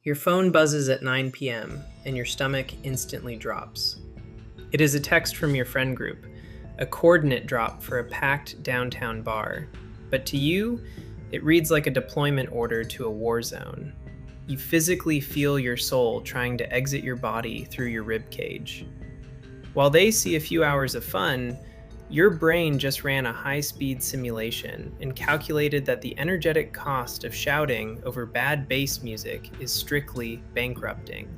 Your phone buzzes at 9 p.m., and your stomach instantly drops. It is a text from your friend group, a coordinate drop for a packed downtown bar. But to you, it reads like a deployment order to a war zone. You physically feel your soul trying to exit your body through your rib cage. While they see a few hours of fun, your brain just ran a high-speed simulation and calculated that the energetic cost of shouting over bad bass music is strictly bankrupting.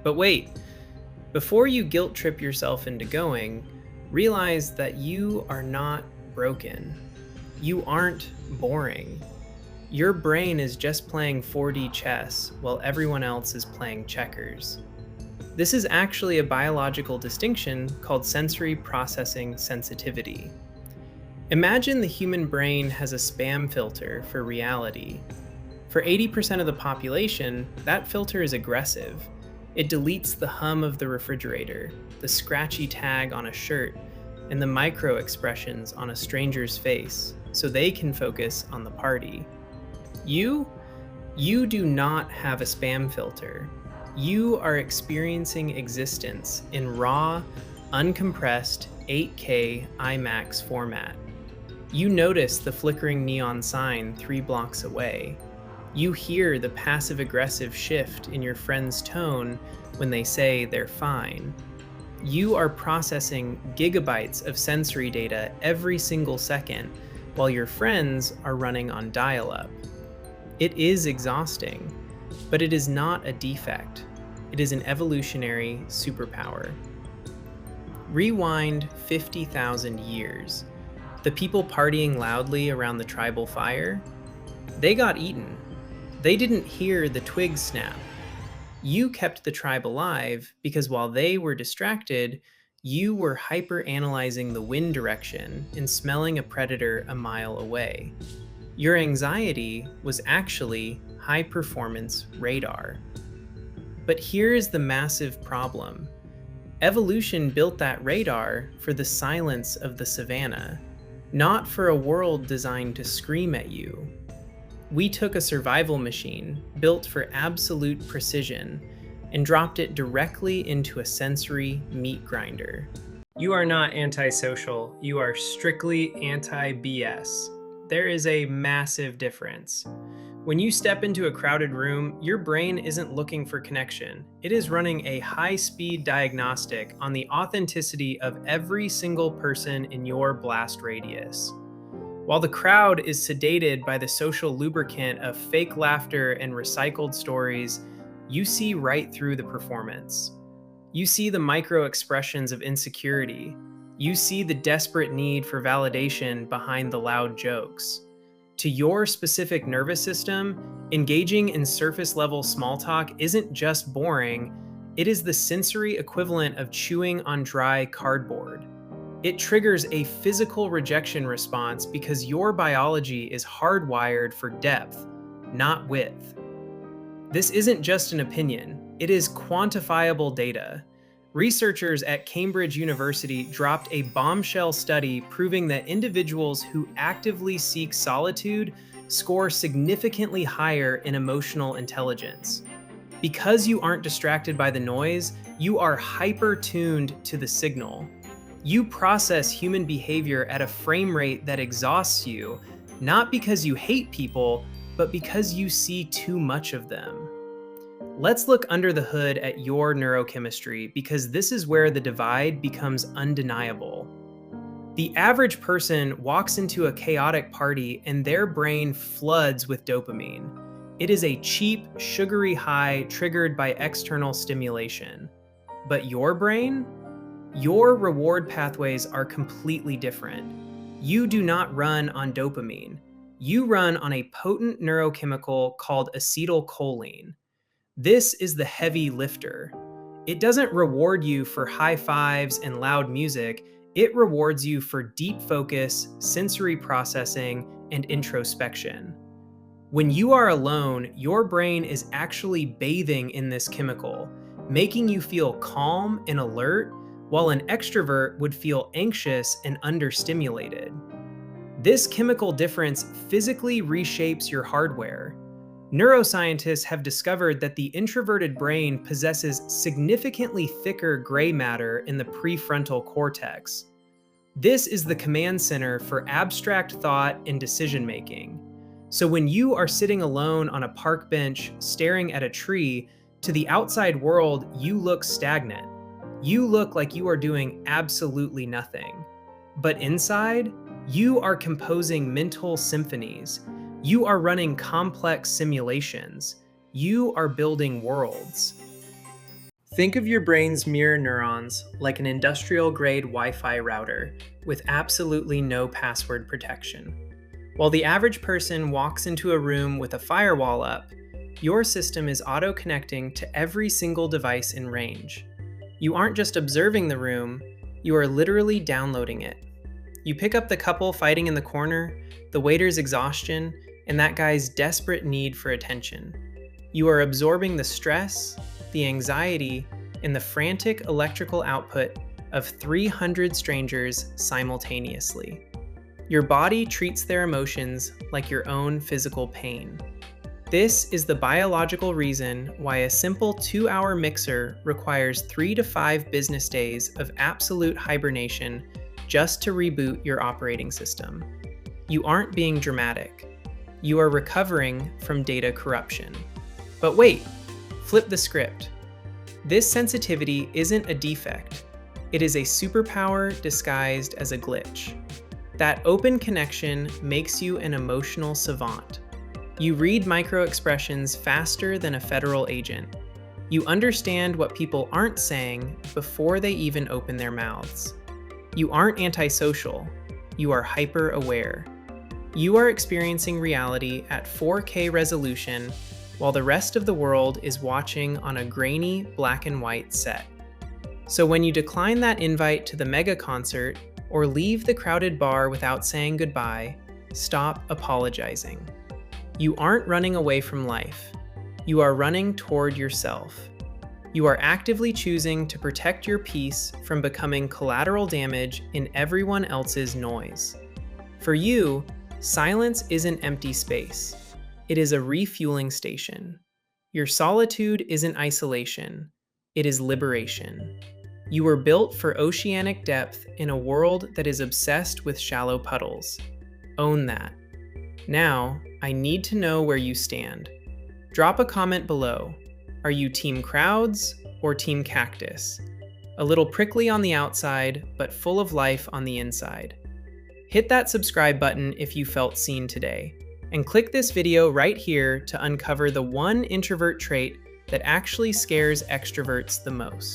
But wait, before you guilt trip yourself into going, realize that you are not broken. You aren't boring. Your brain is just playing 4D chess while everyone else is playing checkers. This is actually a biological distinction called sensory processing sensitivity. Imagine the human brain has a spam filter for reality. For 80% of the population, that filter is aggressive. It deletes the hum of the refrigerator, the scratchy tag on a shirt, and the micro expressions on a stranger's face, so they can focus on the party. You do not have a spam filter. You are experiencing existence in raw, uncompressed 8K IMAX format. You notice the flickering neon sign 3 blocks away. You hear the passive-aggressive shift in your friend's tone when they say they're fine. You are processing gigabytes of sensory data every single second while your friends are running on dial-up. It is exhausting, but it is not a defect. It is an evolutionary superpower. Rewind 50,000 years. The people partying loudly around the tribal fire, they got eaten. They didn't hear the twigs snap. You kept the tribe alive because while they were distracted, you were hyper-analyzing the wind direction and smelling a predator a mile away. Your anxiety was actually high-performance radar. But here's the massive problem. Evolution built that radar for the silence of the savannah, not for a world designed to scream at you. We took a survival machine built for absolute precision and dropped it directly into a sensory meat grinder. You are not antisocial, you are strictly anti-BS. There is a massive difference. When you step into a crowded room, your brain isn't looking for connection. It is running a high-speed diagnostic on the authenticity of every single person in your blast radius. While the crowd is sedated by the social lubricant of fake laughter and recycled stories, you see right through the performance. You see the micro expressions of insecurity. You see the desperate need for validation behind the loud jokes. To your specific nervous system, engaging in surface-level small talk isn't just boring, it is the sensory equivalent of chewing on dry cardboard. It triggers a physical rejection response because your biology is hardwired for depth, not width. This isn't just an opinion, it is quantifiable data. Researchers at Cambridge University dropped a bombshell study proving that individuals who actively seek solitude score significantly higher in emotional intelligence. Because you aren't distracted by the noise, you are hyper-tuned to the signal. You process human behavior at a frame rate that exhausts you, not because you hate people, but because you see too much of them. Let's look under the hood at your neurochemistry because this is where the divide becomes undeniable. The average person walks into a chaotic party and their brain floods with dopamine. It is a cheap, sugary high triggered by external stimulation. But your brain? Your reward pathways are completely different. You do not run on dopamine. You run on a potent neurochemical called acetylcholine. This is the heavy lifter. It doesn't reward you for high fives and loud music, it rewards you for deep focus, sensory processing, and introspection. When you are alone, your brain is actually bathing in this chemical, making you feel calm and alert, while an extrovert would feel anxious and understimulated. This chemical difference physically reshapes your hardware. Neuroscientists have discovered that the introverted brain possesses significantly thicker gray matter in the prefrontal cortex. This is the command center for abstract thought and decision making. So when you are sitting alone on a park bench staring at a tree, to the outside world, you look stagnant. You look like you are doing absolutely nothing. But inside, you are composing mental symphonies. You are running complex simulations. You are building worlds. Think of your brain's mirror neurons like an industrial-grade Wi-Fi router with absolutely no password protection. While the average person walks into a room with a firewall up, your system is auto-connecting to every single device in range. You aren't just observing the room, you are literally downloading it. You pick up the couple fighting in the corner, the waiter's exhaustion, and that guy's desperate need for attention. You are absorbing the stress, the anxiety, and the frantic electrical output of 300 strangers simultaneously. Your body treats their emotions like your own physical pain. This is the biological reason why a simple 2-hour mixer requires 3 to 5 business days of absolute hibernation just to reboot your operating system. You aren't being dramatic. You are recovering from data corruption. But wait, flip the script. This sensitivity isn't a defect. It is a superpower disguised as a glitch. That open connection makes you an emotional savant. You read microexpressions faster than a federal agent. You understand what people aren't saying before they even open their mouths. You aren't antisocial. You are hyper-aware. You are experiencing reality at 4K resolution while the rest of the world is watching on a grainy black and white set. So when you decline that invite to the mega concert or leave the crowded bar without saying goodbye, stop apologizing. You aren't running away from life. You are running toward yourself. You are actively choosing to protect your peace from becoming collateral damage in everyone else's noise. For you, silence isn't empty space. It is a refueling station. Your solitude isn't isolation. It is liberation. You were built for oceanic depth in a world that is obsessed with shallow puddles. Own that. Now, I need to know where you stand. Drop a comment below. Are you team crowds or team cactus? A little prickly on the outside, but full of life on the inside. Hit that subscribe button if you felt seen today, and click this video right here to uncover the one introvert trait that actually scares extroverts the most.